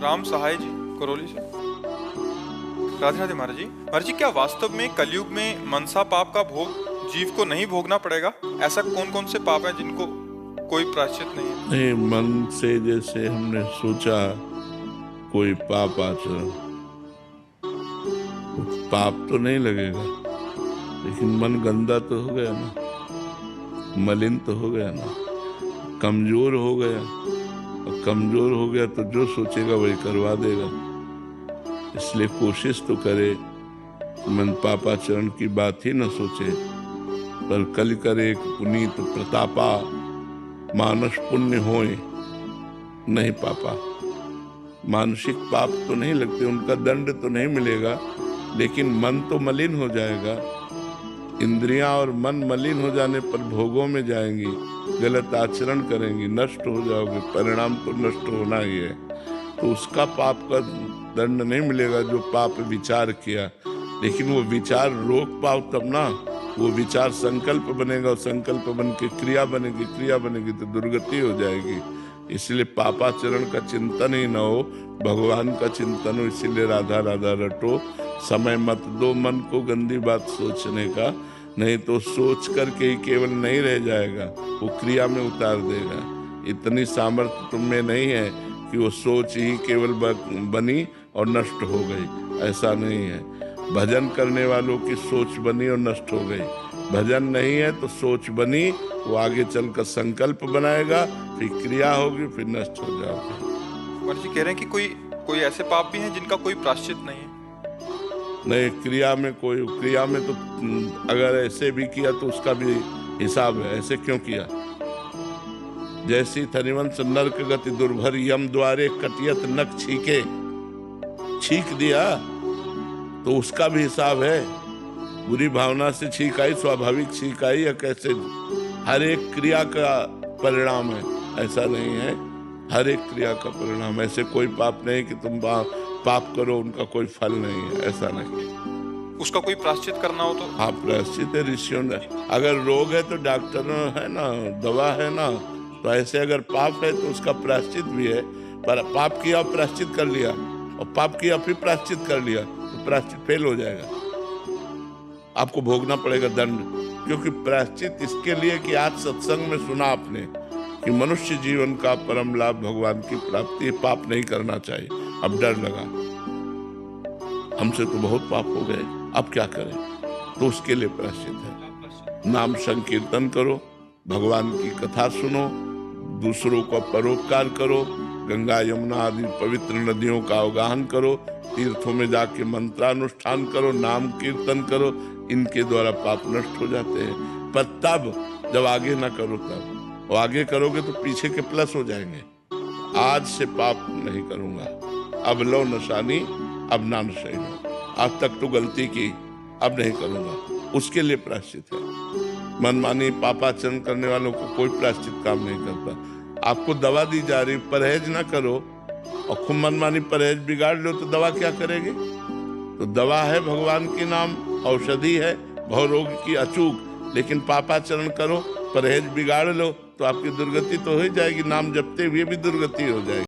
राम सहाय जी, करौली से। राधे राधे महाराज जी। महाराज जी, क्या वास्तव में कलयुग में मनसा पाप का भोग जीव को नहीं भोगना पड़ेगा? ऐसा कौन कौन से पाप हैं जिनको कोई प्रायश्चित नहीं है? नहीं, मन से जैसे हमने सोचा कोई पाप आचरण, पाप तो नहीं लगेगा, लेकिन मन गंदा तो हो गया ना, मलिन तो हो गया ना, कमजोर हो गया। और कमजोर हो गया तो जो सोचेगा वही करवा देगा। इसलिए कोशिश तो करे मन पापाचरण की बात ही न सोचे, पर कल करे पुनीत प्रतापा, मानस पुण्य होए नहीं पापा। मानसिक पाप तो नहीं लगते, उनका दंड तो नहीं मिलेगा, लेकिन मन तो मलिन हो जाएगा। इंद्रियां और मन मलिन हो जाने पर भोगों में जाएंगी, गलत आचरण करेंगी, नष्ट हो जाओगे, परिणाम तो नष्ट होना ही है। तो उसका पाप का दंड नहीं मिलेगा जो पाप विचार किया, लेकिन वो विचार रोक पाओ तब ना। वो विचार संकल्प बनेगा और संकल्प बन के क्रिया बनेगी, क्रिया बनेगी तो दुर्गति हो जाएगी। इसलिए पापाचरण का चिंतन ही न हो, भगवान का चिंतन हो। इसीलिए राधा राधा रटो, समय मत दो मन को गंदी बात सोचने का, नहीं तो सोच करके ही केवल नहीं रह जाएगा, वो क्रिया में उतार देगा। इतनी सामर्थ्य तुम में नहीं है कि वो सोच ही केवल बनी और नष्ट हो गई, ऐसा नहीं है। भजन करने वालों की सोच बनी और नष्ट हो गई। भजन नहीं है तो सोच बनी, वो आगे चलकर संकल्प बनाएगा, फिर क्रिया होगी, फिर नष्ट हो जाओगे। महाराज जी कह रहे हैं कि कोई ऐसे पाप भी हैं जिनका कोई प्रायश्चित नहीं है? नहीं, क्रिया में तो अगर ऐसे भी किया तो उसका भी हिसाब है। ऐसे क्यों किया? जैसी थनिवंश नरक गति दुर्भर, यम द्वारे कटियत नख छीके, छीक दिया तो उसका भी हिसाब है। बुरी भावना से छीक आई, स्वाभाविक छीक आई या कैसे? हर एक क्रिया का परिणाम है, ऐसा नहीं है। हर एक क्रिया का परिणाम, ऐसे कोई पाप नहीं कि तुम पाप करो उनका कोई फल नहीं है, ऐसा नहीं। उसका कोई प्रायश्चित करना हो तो? हाँ, प्रायश्चित है ऋषियों ने। अगर रोग है तो डॉक्टर है ना, दवा है ना। तो ऐसे अगर पाप है तो उसका प्रायश्चित भी है। पर पाप किया प्रायश्चित कर लिया, और पाप किया फिर प्रायश्चित कर लिया, तो प्रायश्चित फेल हो जाएगा, आपको भोगना पड़ेगा दंड। क्योंकि प्रायश्चित इसके लिए कि आज सत्संग में सुना आपने कि मनुष्य जीवन का परम लाभ भगवान की प्राप्ति, पाप नहीं करना चाहिए। अब डर लगा, हमसे तो बहुत पाप हो गए, अब क्या करें? तो उसके लिए प्रायश्चित है। नाम संकीर्तन करो, भगवान की कथा सुनो, दूसरों को परोपकार करो, गंगा यमुना आदि पवित्र नदियों का अवगाहन करो, तीर्थों में जाके मंत्रानुष्ठान करो, नाम कीर्तन करो। इनके द्वारा पाप नष्ट हो जाते हैं। पर तब जब आगे ना करो, तब और आगे करोगे तो पीछे के प्लस हो जाएंगे। आज से पाप नहीं करूंगा, अब लो नशानी अब ना नशे हो। आज तक तो गलती की, अब नहीं करूंगा, उसके लिए प्रायश्चित है। मनमानी पापाचरण करने वालों को कोई प्रायश्चित काम नहीं करता। आपको दवा दी जा रही, परहेज ना करो, और खूब मनमानी परहेज बिगाड़ लो तो दवा क्या करेगी? तो दवा है भगवान की नाम, औषधि है भव रोग की अचूक। लेकिन पापाचरण करो, परहेज बिगाड़ लो तो आपकी दुर्गति तो हो ही जाएगी, नाम जपते हुए भी दुर्गति हो जाएगी।